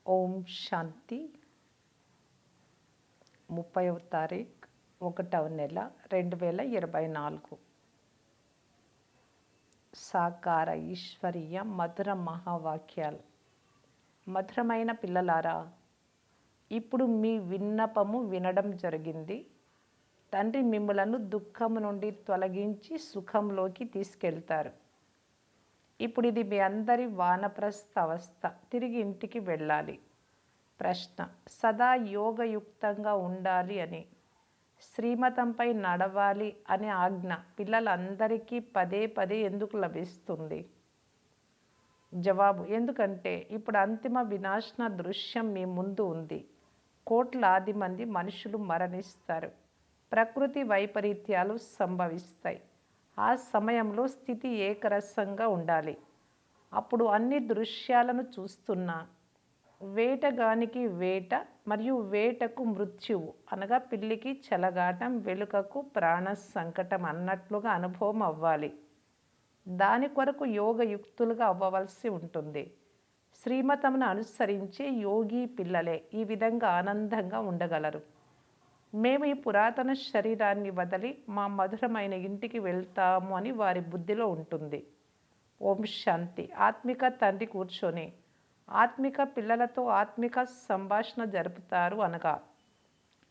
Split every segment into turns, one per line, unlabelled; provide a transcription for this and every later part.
ఓం శాంతి 30వ తారీఖు 1వ నెల 2024 సాకార ఈశ్వరీయ మధుర మహావాక్యాలు. మధురమైన పిల్లలారా, ఇప్పుడు మీ విన్నపము వినడం జరిగింది. తండ్రి మిమ్మలను దుఃఖం నుండి తొలగించి సుఖంలోకి తీసుకెళ్తారు. ఇప్పుడు ఇది మీ అందరి వానప్రస్థ అవస్థ. తిరిగి ఇంటికి వెళ్ళాలి. ప్రశ్న: సదా యోగయుక్తంగా ఉండాలి అని, శ్రీమతంపై నడవాలి అనే ఆజ్ఞ పిల్లలందరికీ పదే పదే ఎందుకు లభిస్తుంది? జవాబు: ఎందుకంటే ఇప్పుడు అంతిమ వినాశన దృశ్యం మీ ముందు ఉంది. కోట్లాది మంది మనుషులు మరణిస్తారు. ప్రకృతి వైపరీత్యాలు సంభవిస్తాయి. ఆ సమయంలో స్థితి ఏకరసంగా ఉండాలి. అప్పుడు అన్ని దృశ్యాలను చూస్తున్నా వేటగానికి వేట మరియు వేటకు మృత్యువు అనగా పిల్లికి చెలగాటం, వెలుకకు ప్రాణ సంకటం అన్నట్లుగా అనుభవం అవ్వాలి. దాని కొరకు యోగయుక్తులుగా అవ్వవలసి ఉంటుంది. శ్రీమతమును అనుసరించే యోగి పిల్లలే ఈ విధంగా ఆనందంగా ఉండగలరు. మేము ఈ పురాతన శరీరాన్ని వదిలి మా మధురమైన ఇంటికి వెళ్తాము అని వారి బుద్ధిలో ఉంటుంది. ఓం శాంతి. ఆత్మిక తండ్రి కూర్చొని ఆత్మిక పిల్లలతో ఆత్మిక సంభాషణ జరుపుతారు అనగా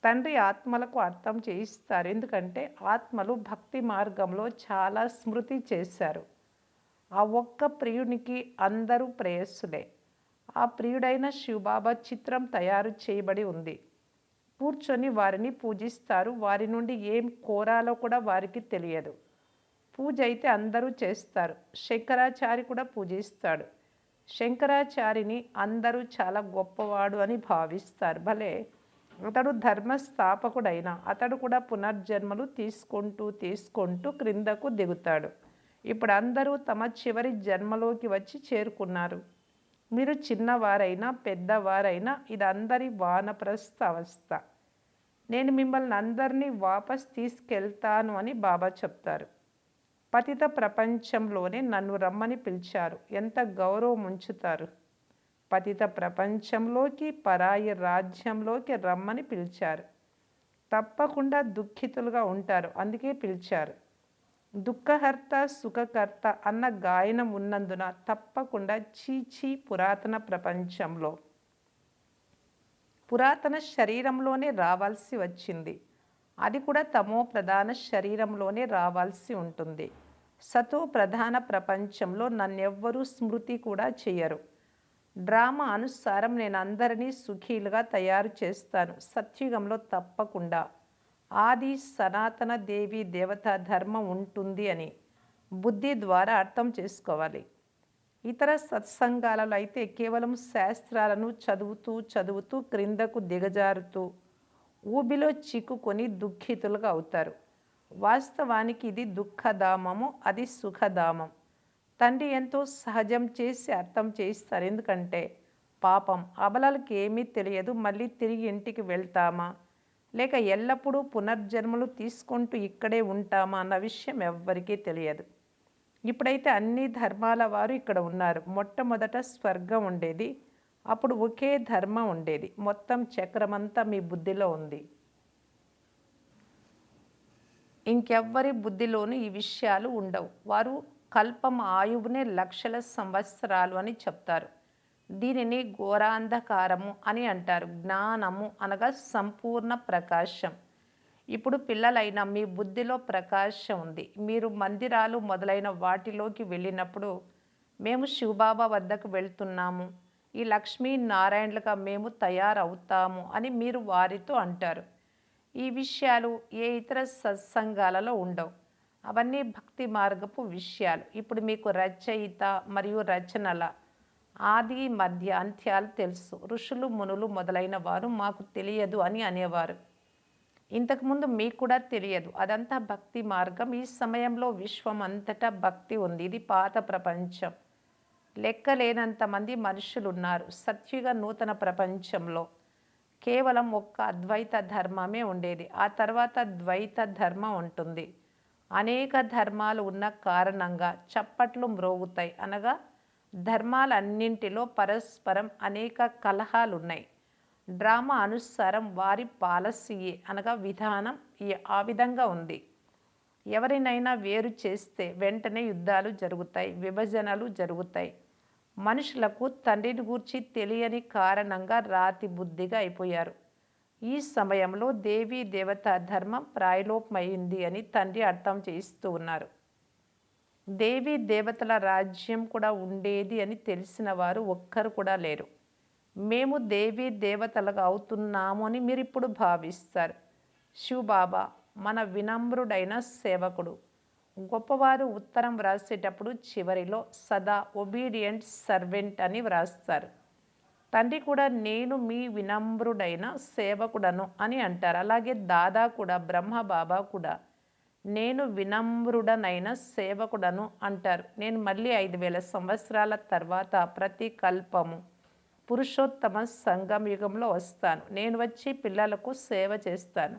తండ్రి ఆత్మలకు అర్థం చేయిస్తారు. ఎందుకంటే ఆత్మలు భక్తి మార్గంలో చాలా స్మృతి చేశారు. ఆ ఒక్క ప్రియునికి అందరూ ప్రేయస్సులే. ఆ ప్రియుడైన శివబాబా చిత్రం తయారు చేయబడి ఉంది. కూర్చొని వారిని పూజిస్తారు. వారి నుండి ఏం కోరాలో కూడా వారికి తెలియదు. పూజ అయితే అందరూ చేస్తారు. శంకరాచారి కూడా పూజిస్తాడు. శంకరాచారిని అందరూ చాలా గొప్పవాడు అని భావిస్తారు. భలే, అతడు ధర్మస్థాపకుడైన అతడు కూడా పునర్జన్మలు తీసుకుంటూ క్రిందకు దిగుతాడు. ఇప్పుడు అందరూ తమ చివరి జన్మలోకి వచ్చి చేరుకున్నారు. మీరు చిన్నవారైనా పెద్దవారైనా ఇది అందరి వానప్రస్థ అవస్థ. నేను మిమ్మల్ని అందరినీ వాపస్ తీసుకెళ్తాను అని బాబా చెప్తారు. పతిత ప్రపంచంలోనే నన్ను రమ్మని పిలిచారు. ఎంత గౌరవం ఉంచుతారు. పతిత ప్రపంచంలోకి, పరాయి రాజ్యంలోకి రమ్మని పిలిచారు. తప్పకుండా దుఃఖితులుగా ఉంటారు, అందుకే పిలిచారు. దుఃఖహర్త సుఖకర్త అన్న గాయనం ఉన్నందున తప్పకుండా చీచీ పురాతన ప్రపంచంలో పురాతన శరీరంలోనే రావాల్సి వచ్చింది. అది కూడా తమో ప్రధాన శరీరంలోనే రావాల్సి ఉంటుంది. సతో ప్రధాన ప్రపంచంలో నన్నెవ్వరూ స్మృతి కూడా చేయరు. డ్రామా అనుసారం నేను అందరినీ సుఖీలుగా తయారు చేస్తాను. సత్యుగంలో తప్పకుండా ఆది సనాతన దేవి దేవతా ధర్మం ఉంటుంది అని బుద్ధి ద్వారా అర్థం చేసుకోవాలి. ఇతర సత్సంగాలలో అయితే కేవలం శాస్త్రాలను చదువుతూ క్రిందకు దిగజారుతూ ఊబిలో చిక్కుకొని దుఃఖితులుగా అవుతారు. వాస్తవానికి ఇది దుఃఖధామము, అది సుఖధామం. తండ్రి ఎంతో సహజం చేసి అర్థం చేయిస్తారు. ఎందుకంటే పాపం అబలలకు ఏమీ తెలియదు. మళ్ళీ తిరిగి ఇంటికి వెళ్తామా లేక ఎల్లప్పుడూ పునర్జన్మలు తీసుకుంటూ ఇక్కడే ఉంటామా అన్న విషయం ఎవ్వరికీ తెలియదు. ఇప్పుడైతే అన్ని ధర్మాల వారు ఇక్కడ ఉన్నారు. మొట్టమొదట స్వర్గం ఉండేది, అప్పుడు ఒకే ధర్మం ఉండేది. మొత్తం చక్రమంతా మీ బుద్ధిలో ఉంది. ఇంకెవ్వరి బుద్ధిలోనూ ఈ విషయాలు ఉండవు. వారు కల్పం ఆయువునే లక్షల సంవత్సరాలు అని చెప్తారు. దీనిని ఘోరాంధకారము అని అంటారు. జ్ఞానము అనగా సంపూర్ణ ప్రకాశం. ఇప్పుడు పిల్లలైన మీ బుద్ధిలో ప్రకాశం ఉంది. మీరు మందిరాలు మొదలైన వాటిలోకి వెళ్ళినప్పుడు మేము శివబాబా వద్దకు వెళ్తున్నాము, ఈ లక్ష్మీ నారాయణలుగా మేము తయారవుతాము అని మీరు వారితో అంటారు. ఈ విషయాలు ఏ ఇతర సత్సంగాలలో ఉండవు. అవన్నీ భక్తి మార్గపు విషయాలు. ఇప్పుడు మీకు రచయిత మరియు రచనల ఆది మధ్య అంత్యాలు తెలుసు. ఋషులు మునులు మొదలైన వారు మాకు తెలియదు అని అనేవారు. ఇంతకుముందు మీకు కూడా తెలియదు. అదంతా భక్తి మార్గం. ఈ సమయంలో విశ్వం అంతటా భక్తి ఉంది. ఇది పాత ప్రపంచం. లెక్కలేనంత మంది మనుషులు ఉన్నారు. సత్యుగ నూతన ప్రపంచంలో కేవలం ఒక్క అద్వైత ధర్మమే ఉండేది. ఆ తర్వాత ద్వైత ధర్మం ఉంటుంది. అనేక ధర్మాలు ఉన్న కారణంగా చప్పట్లు మ్రోగుతాయి. అనగా ధర్మాలన్నింటిలో పరస్పరం అనేక కలహాలున్నాయి. డ్రామా అనుసారం వారి పాలసీ అనగా విధానం ఆ విధంగా ఉంది. ఎవరినైనా వేరు చేస్తే వెంటనే యుద్ధాలు జరుగుతాయి, విభజనలు జరుగుతాయి. మనుషులకు తండ్రిని గూర్చి తెలియని కారణంగా రాతి బుద్ధిగా అయిపోయారు. ఈ సమయంలో దేవీ దేవత ధర్మం ప్రాయలోపమైంది అని తండ్రి అర్థం చేయిస్తూ ఉన్నారు. దేవీ దేవతల రాజ్యం కూడా ఉండేది అని తెలిసిన వారు ఒక్కరు కూడా లేరు. మేము దేవీ దేవతలుగా అవుతున్నాము అని మీరు ఇప్పుడు భావిస్తారు. శివబాబా మన వినమ్రుడైన సేవకుడు. గొప్పవారు ఉత్తరం వ్రాసేటప్పుడు చివరిలో సదా ఒబీడియంట్ సర్వెంట్ అని వ్రాస్తారు. తండ్రి కూడా నేను మీ వినమ్రుడైన సేవకుడను అని అంటారు. అలాగే దాదా కూడా, బ్రహ్మ బాబా కూడా నేను వినమ్రుడనైన సేవకుడను అంటారు. నేను మళ్ళీ 5000 సంవత్సరాల తర్వాత ప్రతి కల్పము పురుషోత్తమ సంగమ యుగంలో వస్తాను. నేను వచ్చి పిల్లలకు సేవ చేస్తాను.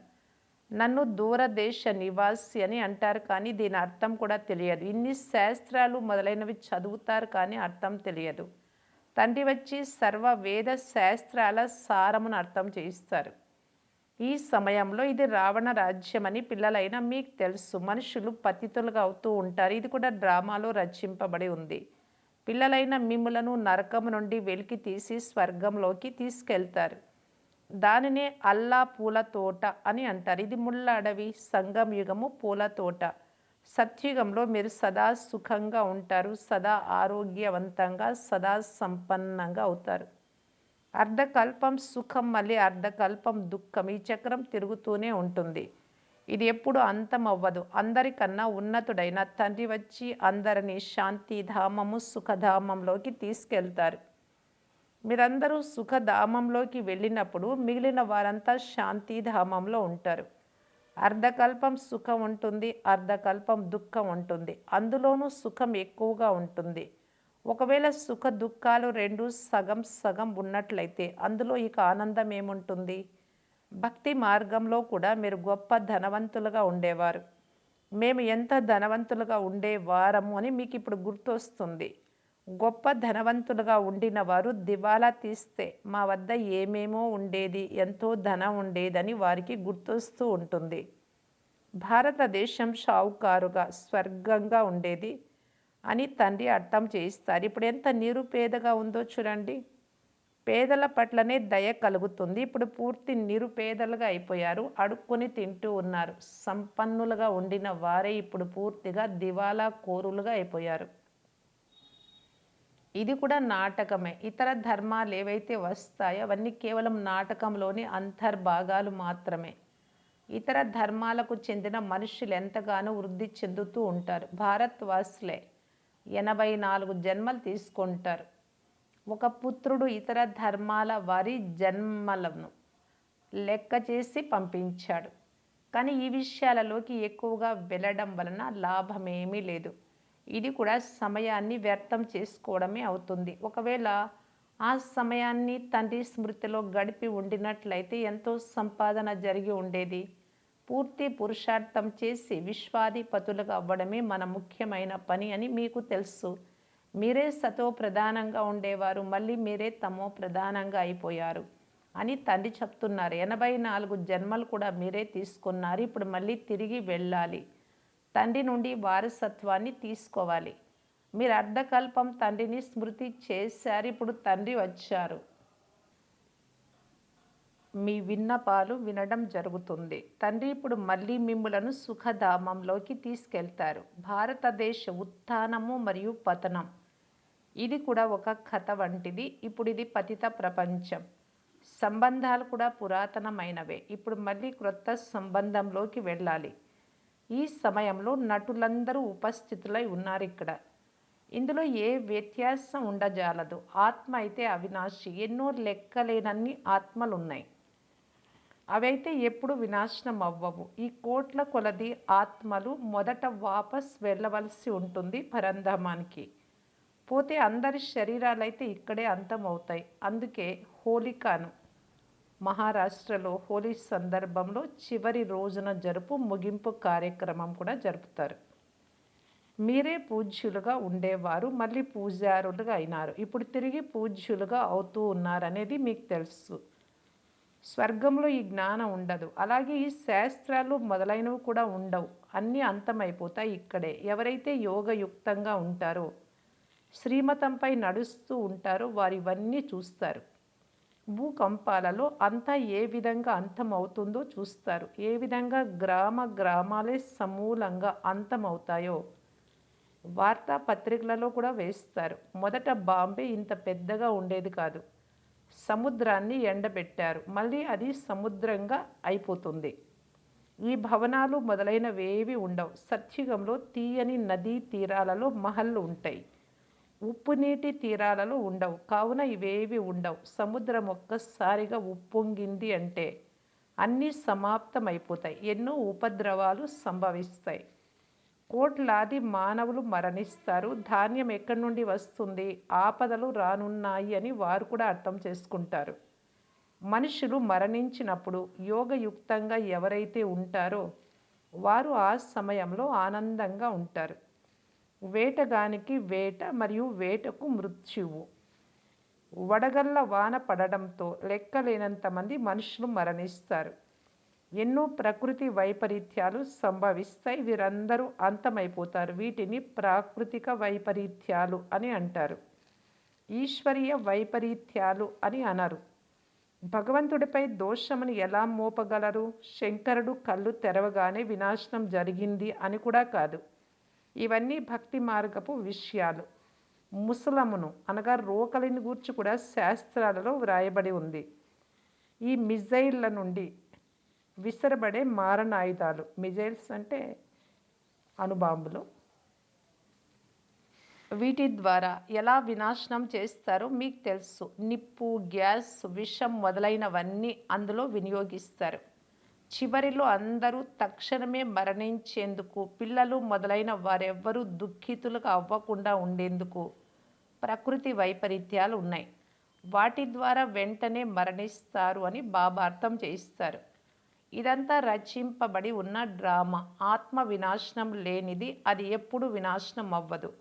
నన్ను దూరదేశ నివాసి అని అంటారు, కానీ దీని అర్థం కూడా తెలియదు. ఇన్ని శాస్త్రాలు మొదలైనవి చదువుతారు, కానీ అర్థం తెలియదు. తండ్రి వచ్చి సర్వ వేద శాస్త్రాల సారమును అర్థం చేయిస్తారు. ఈ సమయంలో ఇది రావణ రాజ్యం అని పిల్లలైనా మీకు తెలుసు. మనుషులు పతితులుగా అవుతూ ఉంటారు. ఇది కూడా డ్రామాలో రచింపబడి ఉంది. పిల్లలైన మిమ్ములను నరకము నుండి వెలికి తీసి స్వర్గంలోకి తీసుకెళ్తారు. దానినే అల్లా పూల తోట అని అంటారు. ఇది ముళ్ళ అడవి, సంగం యుగము పూల తోట. సత్యుగంలో మీరు సదా సుఖంగా ఉంటారు, సదా ఆరోగ్యవంతంగా, సదా సంపన్నంగా అవుతారు. అర్ధకల్పం సుఖం, మళ్ళీ అర్ధకల్పం దుఃఖం. ఈ చక్రం తిరుగుతూనే ఉంటుంది. ఇది ఎప్పుడు అంతం అవ్వదు. అందరికన్నా ఉన్నతుడైన తండ్రి వచ్చి అందరినీ శాంతిధామము, సుఖధామంలోకి తీసుకెళ్తారు. మీరందరూ సుఖధామంలోకి వెళ్ళినప్పుడు మిగిలిన వారంతా శాంతిధామంలో ఉంటారు. అర్ధకల్పం సుఖం ఉంటుంది, అర్ధకల్పం దుఃఖం ఉంటుంది. అందులోనూ సుఖం ఎక్కువగా ఉంటుంది. ఒకవేళ సుఖ దుఃఖాలు రెండు సగం సగం ఉన్నట్లయితే అందులో ఇక ఆనందం ఏముంటుంది? భక్తి మార్గంలో కూడా మీరు గొప్ప ధనవంతులుగా ఉండేవారు. మేము ఎంత ధనవంతులుగా ఉండేవారము అని మీకు ఇప్పుడు గుర్తొస్తుంది. గొప్ప ధనవంతులుగా ఉండిన వారు దివాలా తీస్తే మా వద్ద ఏమేమో ఉండేది, ఎంతో ధనం ఉండేదని వారికి గుర్తొస్తూ ఉంటుంది. భారతదేశం షావుకారుగా స్వర్గంగా ఉండేది అని తండ్రి అర్థం చేయిస్తారు. ఇప్పుడు ఎంత నిరుపేదగా ఉందో చూడండి. పేదల పట్లనే దయ కలుగుతుంది. ఇప్పుడు పూర్తి నిరుపేదలుగా అయిపోయారు, అడుక్కొని తింటూ ఉన్నారు. సంపన్నులుగా ఉండిన వారే ఇప్పుడు పూర్తిగా దివాలా కోరులుగా అయిపోయారు. ఇది కూడా నాటకమే. ఇతర ధర్మాలు ఏవైతే వస్తాయో అవన్నీ కేవలం నాటకంలోని అంతర్భాగాలు మాత్రమే. ఇతర ధర్మాలకు చెందిన మనుషులు ఎంతగానో వృద్ధి చెందుతూ ఉంటారు. భారత్ వాసులే 84 జన్మలు తీసుకుంటారు. ఒక పుత్రుడు ఇతర ధర్మాల వారి జన్మలను లెక్క చేసి పంపించాడు. కానీ ఈ విషయాలలోకి ఎక్కువగా వెళ్ళడం వలన లాభమేమీ లేదు. ఇది కూడా సమయాన్ని వ్యర్థం చేసుకోవడమే అవుతుంది. ఒకవేళ ఆ సమయాన్ని తండ్రి స్మృతిలో గడిపి ఉండినట్లయితే ఎంతో సంపాదన జరిగి ఉండేది. పూర్తి పురుషార్థం చేసి విశ్వాధిపతులుగా అవ్వడమే మన ముఖ్యమైన పని అని మీకు తెలుసు. మీరే సతో ప్రధానంగా ఉండేవారు, మళ్ళీ మీరే తమో ప్రధానంగా అయిపోయారు అని తండ్రి చెప్తున్నారు. 84 జన్మలు కూడా మీరే తీసుకున్నారు. ఇప్పుడు మళ్ళీ తిరిగి వెళ్ళాలి. తండ్రి నుండి వారసత్వాన్ని తీసుకోవాలి. మీరు అర్ధకల్పం తండ్రిని స్మృతి చేశారు. ఇప్పుడు తండ్రి వచ్చారు. మీ విన్నపాలు వినడం జరుగుతుంది. తండ్రి ఇప్పుడు మళ్ళీ మిమ్ములను సుఖధామంలోకి తీసుకెళ్తారు. భారతదేశ ఉత్థానము మరియు పతనం, ఇది కూడా ఒక కథ వంటిది. ఇప్పుడు ఇది పతిత ప్రపంచం. సంబంధాలు కూడా పురాతనమైనవే. ఇప్పుడు మళ్ళీ క్రొత్త సంబంధంలోకి వెళ్ళాలి. ఈ సమయంలో నటులందరూ ఉపస్థితులై ఉన్నారు ఇక్కడ. ఇందులో ఏ వ్యత్యాసం ఉండజాలదు. ఆత్మ అయితే అవినాశి. ఎన్నో లెక్కలేనన్ని ఆత్మలున్నాయి. అవైతే ఎప్పుడు వినాశనం అవ్వవు. ఈ కోట్ల కొలది ఆత్మలు మొదట వాపస్ వెళ్ళవలసి ఉంటుంది పరంధామానికి. పోతే అందరి శరీరాలైతే ఇక్కడే అంతమవుతాయి. అందుకే హోలికాను మహారాష్ట్రలో హోలీ సందర్భంలో చివరి రోజున జరుపు ముగింపు కార్యక్రమం కూడా జరుపుతారు. మీరే పూజ్యులుగా ఉండేవారు. మళ్ళీ పూజారులుగా అయినారు. ఇప్పుడు తిరిగి పూజ్యులుగా అవుతూ ఉన్నారనేది మీకు తెలుసు. స్వర్గంలో ఈ జ్ఞానం ఉండదు. అలాగే ఈ శాస్త్రాలు మొదలైనవి కూడా ఉండవు. అన్నీ అంతమైపోతాయి ఇక్కడే. ఎవరైతే యోగయుక్తంగా ఉంటారో, శ్రీమతంపై నడుస్తూ ఉంటారో వారు ఇవన్నీ చూస్తారు. భూకంపాలలో అంతా ఏ విధంగా అంతమవుతుందో చూస్తారు. ఏ విధంగా గ్రామాలే సమూలంగా అంతమవుతాయో వార్తాపత్రికలలో కూడా వేస్తారు. మొదట బాంబే ఇంత పెద్దగా ఉండేది కాదు. సముద్రాన్ని ఎండబెట్టారు. మళ్ళీ అది సముద్రంగా అయిపోతుంది. ఈ భవనాలు మొదలైనవేవి ఉండవు. సత్యుగంలో తీయని నదీ తీరాలలో మహల్లు ఉంటాయి. ఉప్పు నీటి తీరాలలో ఉండవు. కావున ఇవేవి ఉండవు. సముద్రం ఒక్కసారిగా ఉప్పొంగింది అంటే అన్నీ సమాప్తమైపోతాయి. ఎన్నో ఉపద్రవాలు సంభవిస్తాయి. కోట్లాది మానవులు మరణిస్తారు. ధాన్యం ఎక్కడి నుండి వస్తుంది? ఆపదలు రానున్నాయి అని వారు కూడా అర్థం చేసుకుంటారు. మనుషులు మరణించినప్పుడు యోగయుక్తంగా ఎవరైతే ఉంటారో వారు ఆ సమయంలో ఆనందంగా ఉంటారు. వేటగానికి వేట మరియు వేటకు మృత్యువు. వడగళ్ళ వాన పడడంతో లెక్కలేనంత మంది మనుషులు మరణిస్తారు. ఎన్నో ప్రకృతి వైపరీత్యాలు సంభవిస్తాయి. వీరందరూ అంతమైపోతారు. వీటిని ప్రాకృతిక వైపరీత్యాలు అని అంటారు. ఈశ్వరీయ వైపరీత్యాలు అని అనరు. భగవంతుడిపై దోషమును ఎలా మోపగలరు? శంకరుడు కళ్ళు తెరవగానే వినాశనం జరిగింది అని కూడా కాదు. ఇవన్నీ భక్తి మార్గపు విషయాలు. ముసలమును అనగా రోకలిని గూర్చి కూడా శాస్త్రాలలో వ్రాయబడి ఉంది. ఈ మిజైళ్ళ నుండి విసరబడే మారణాయుధాలు, మిజైల్స్ అంటే అణుబాంబులు, వీటి ద్వారా ఎలా వినాశనం చేస్తారో మీకు తెలుసు. నిప్పు, గ్యాస్, విషం మొదలైనవన్నీ అందులో వినియోగిస్తారు. చివరిలో అందరూ తక్షణమే మరణించేందుకు, పిల్లలు మొదలైన వారెవ్వరూ దుఃఖితులుగా అవ్వకుండా ఉండేందుకు ప్రకృతి వైపరీత్యాలు ఉన్నాయి. వాటి ద్వారా వెంటనే మరణిస్తారు అని బాబా అర్థం చేయిస్తారు. ఇదంతా రచింపబడి ఉన్న డ్రామా. ఆత్మ వినాశనం లేనిది. అది ఎప్పుడు వినాశనం అవ్వదు.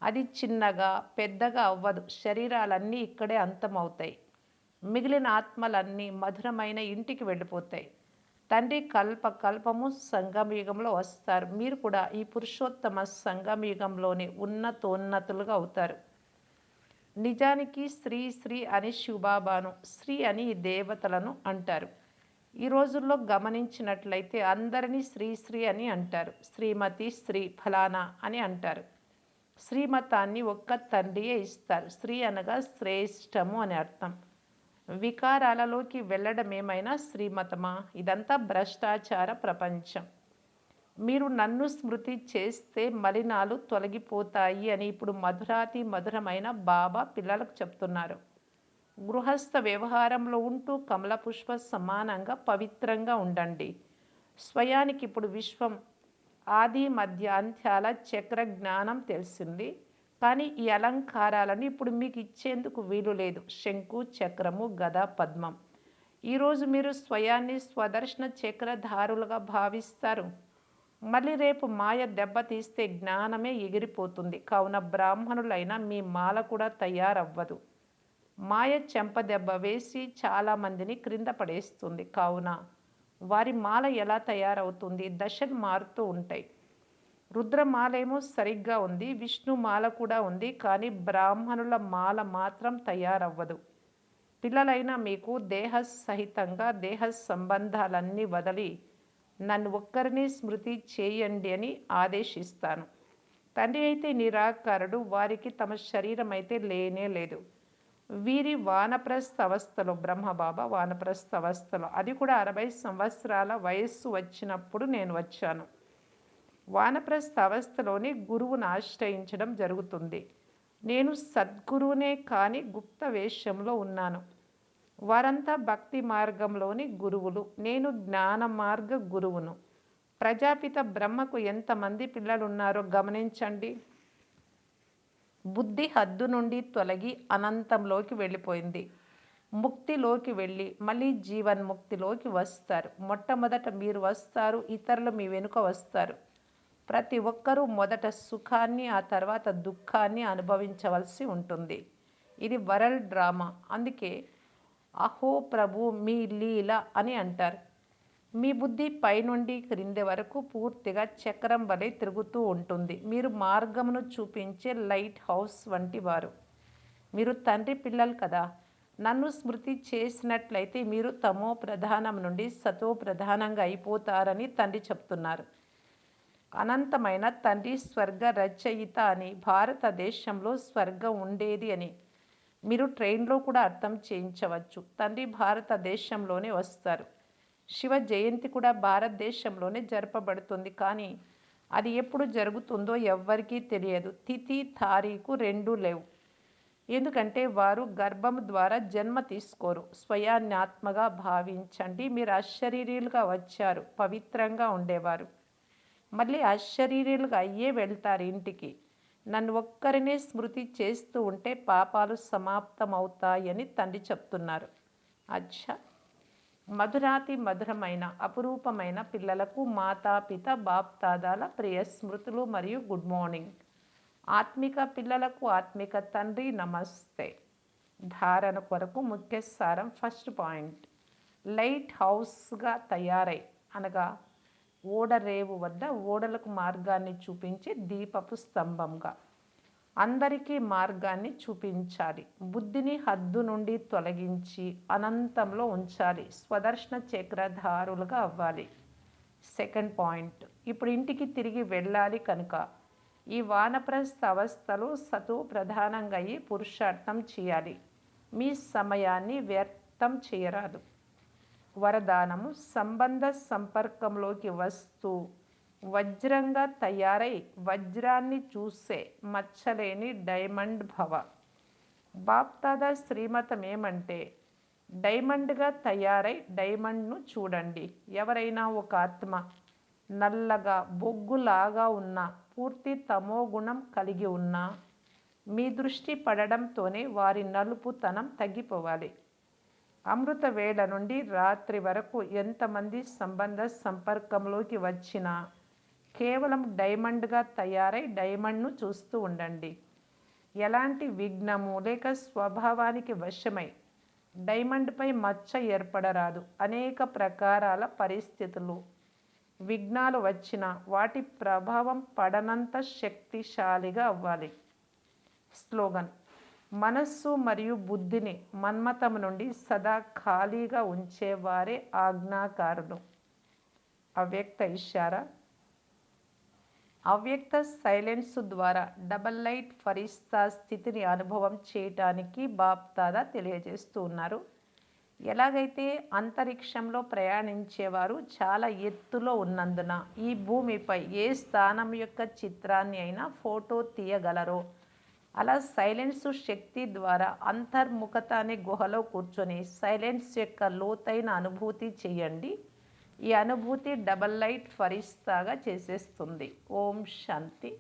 అది చిన్నగా పెద్దగా అవ్వదు. శరీరాలన్నీ ఇక్కడే అంతమవుతాయి. మిగిలిన ఆత్మలన్నీ మధురమైన ఇంటికి వెళ్ళిపోతాయి. తండ్రి కల్పము సంగమయుగంలో వస్తారు. మీరు కూడా ఈ పురుషోత్తమ సంగమయుగంలోనే ఉన్నతోన్నతులుగా అవుతారు. నిజానికి శ్రీ అని శివబాబాను, శ్రీ అని దేవతలను అంటారు. ఈ రోజుల్లో గమనించినట్లయితే అందరినీ శ్రీ అని అంటారు. శ్రీమతి, శ్రీ ఫలానా అని అంటారు. శ్రీమతాన్ని ఒక్క తండ్రియే ఇస్తారు. శ్రీ అనగా శ్రేష్టము అని అర్థం. వికారాలలోకి వెళ్ళడమేమైనా శ్రీమతమా? ఇదంతా భ్రష్టాచార ప్రపంచం. మీరు నన్ను స్మృతి చేస్తే మలినాలు తొలగిపోతాయి అని ఇప్పుడు మధురాతి మధురమైన బాబా పిల్లలకు చెప్తున్నారు. గృహస్థ వ్యవహారంలో ఉంటూ కమల పుష్ప సమానంగా పవిత్రంగా ఉండండి. స్వయానికి ఇప్పుడు విశ్వం ఆది మధ్య అంత్యాల చక్ర జ్ఞానం తెలిసింది. కానీ ఈ అలంకారాలను ఇప్పుడు మీకు ఇచ్చేందుకు వీలు లేదు. శంకు, చక్రము, గద, పద్మం. ఈరోజు మీరు స్వయాన్ని స్వదర్శన చక్రధారులుగా భావిస్తారు. మళ్ళీ రేపు మాయ దెబ్బతీస్తే జ్ఞానమే ఎగిరిపోతుంది. కావున బ్రాహ్మణులైన మీ మాల కూడా తయారవ్వదు. మాయ చెంపదెబ్బ వేసి చాలామందిని క్రింద పడేస్తుంది. కావున వారి మాల ఎలా తయారవుతుంది? దశలు మారుతూ ఉంటాయి. రుద్రమాలేమో సరిగ్గా ఉంది, విష్ణుమాల కూడా ఉంది. కానీ బ్రాహ్మణుల మాల మాత్రం తయారవ్వదు. పిల్లలైన మీకు దేహ సహితంగా దేహ సంబంధాలన్నీ వదిలి నన్ను ఒక్కరిని స్మృతి చేయండి అని ఆదేశిస్తాను. తండ్రి అయితే నిరాకారుడు. వారికి తమ శరీరం అయితే లేనే లేదు. వీరి వానప్రస్థ అవస్థలో, బ్రహ్మబాబా వానప్రస్థ అవస్థలో, అది కూడా 60 సంవత్సరాల వయస్సు వచ్చినప్పుడు నేను వచ్చాను. వానప్రస్థ అవస్థలోని గురువును ఆశ్రయించడం జరుగుతుంది. నేను సద్గురువునే కానీ గుప్త వేషంలో ఉన్నాను. వారంతా భక్తి మార్గంలోని గురువులు. నేను జ్ఞాన మార్గ గురువును. ప్రజాపిత బ్రహ్మకు ఎంతమంది పిల్లలున్నారో గమనించండి. బుద్ధి హద్దు నుండి తొలగి అనంతంలోకి వెళ్ళిపోయింది. ముక్తిలోకి వెళ్ళి మళ్ళీ జీవన్ముక్తిలోకి వస్తారు. మొట్టమొదట మీరు వస్తారు, ఇతరులు మీ వెనుక వస్తారు. ప్రతి ఒక్కరూ మొదట సుఖాన్ని ఆ తర్వాత దుఃఖాన్ని అనుభవించవలసి ఉంటుంది. ఇది వరల్డ్ డ్రామా. అందుకే అహో ప్రభు మీ లీల అని అంటారు. మీ బుద్ధి పైనుండి క్రింది వరకు పూర్తిగా చక్రం వలె తిరుగుతూ ఉంటుంది. మీరు మార్గమును చూపించే లైట్ హౌస్ వంటి వారు. మీరు తండ్రి పిల్లలు కదా. నన్ను స్మృతి చేసినట్లయితే మీరు తమో ప్రధానం నుండి సతో ప్రధానంగా అయిపోతారని తండ్రి చెప్తున్నారు. అనంతమైన తండ్రి స్వర్గ రచయిత అని, భారతదేశంలో స్వర్గం ఉండేది అని మీరు ట్రైన్లో కూడా అర్థం చేయించవచ్చు. తండ్రి భారతదేశంలోనే వస్తారు. శివ జయంతి కూడా భారతదేశంలోనే జరపబడుతుంది. కానీ అది ఎప్పుడు జరుగుతుందో ఎవ్వరికీ తెలియదు. తిథి తారీఖు రెండూ లేవు. ఎందుకంటే వారు గర్భం ద్వారా జన్మ తీసుకోరు. స్వయాన్ని ఆత్మగా భావించండి. మీరు అశరీరీలుగా వచ్చారు, పవిత్రంగా ఉండేవారు. మళ్ళీ అశరీరీలుగా అయ్యే వెళ్తారు ఇంటికి. నన్ను ఒక్కరినే స్మృతి చేస్తూ ఉంటే పాపాలు సమాప్తమవుతాయని తండ్రి చెప్తున్నారు. అచ్చా, మధురాతి మధురమైన అపురూపమైన పిల్లలకు మాతాపిత బాప్దాదాల ప్రియ స్మృతులు మరియు గుడ్ మార్నింగ్. ఆత్మిక పిల్లలకు ఆత్మిక తండ్రి నమస్తే. ధారణ కొరకు ముఖ్య సారం. ఫస్ట్ పాయింట్, లైట్ హౌస్గా తయారై అనగా ఓడరేవు వద్ద ఓడలకు మార్గాన్ని చూపించే దీపపు స్తంభంగా అందరికీ మార్గాన్ని చూపించాలి. బుద్ధిని హద్దు నుండి తొలగించి అనంతంలో ఉంచాలి. స్వదర్శన చక్రధారులుగా అవ్వాలి. సెకండ్ పాయింట్, ఇప్పుడు ఇంటికి తిరిగి వెళ్ళాలి కనుక ఈ వానప్రస్థ అవస్థలో సతో ప్రధానంగా అయ్యి పురుషార్థం చేయాలి. మీ సమయాన్ని వ్యర్థం చేయరాదు. వరదానము, సంబంధ సంపర్కంలోకి వస్తూ వజ్రంగా తయారై వజ్రాన్ని చూసే మచ్చలేని డైమండ్ భవ. బాప్దాదా శ్రీమతం ఏమంటే డైమండ్గా తయారై డైమండ్ను చూడండి. ఎవరైనా ఒక ఆత్మ నల్లగా బొగ్గులాగా ఉన్నా, పూర్తి తమో గుణం కలిగి ఉన్నా, మీ దృష్టి పడడంతోనే వారి నలుపుతనం తగ్గిపోవాలి. అమృత వేళ నుండి రాత్రి వరకు ఎంతమంది సంబంధ సంపర్కంలోకి వచ్చినా కేవలం డైమండ్గా తయారై డైమండ్ను చూస్తూ ఉండండి. ఎలాంటి విఘ్నము లేక స్వభావానికి వశమై డైమండ్పై మచ్చ ఏర్పడరాదు. అనేక ప్రకారాల పరిస్థితులు, విఘ్నాలు వచ్చినా వాటి ప్రభావం పడనంత శక్తిశాలిగా అవ్వాలి. స్లోగన్, మనస్సు మరియు బుద్ధిని మన్మథం నుండి సదా ఖాళీగా ఉంచేవారే ఆజ్ఞాకారులు. అవ్యక్త ఇషారా, అవ్యక్త సైలెన్స్ ద్వారా డబల్ లైట్ ఫరిస్తా స్థితిని అనుభవం చేయటానికి బాప్దాదా తెలియజేస్తూ ఉన్నారు. ఎలాగైతే అంతరిక్షంలో ప్రయాణించేవారు చాలా ఎత్తులో ఉన్నందున ఈ భూమిపై ఏ స్థానం యొక్క చిత్రాన్ని అయినా ఫోటో తీయగలరో, అలా సైలెన్స్ శక్తి ద్వారా అంతర్ముఖత అనే గుహలో కూర్చొని సైలెన్స్ యొక్క లోతైన అనుభూతి చెయ్యండి. ఈ అనుభూతి డబల్ లైట్ ఫరిస్తాగా చేసేస్తుంది. ఓం శాంతి.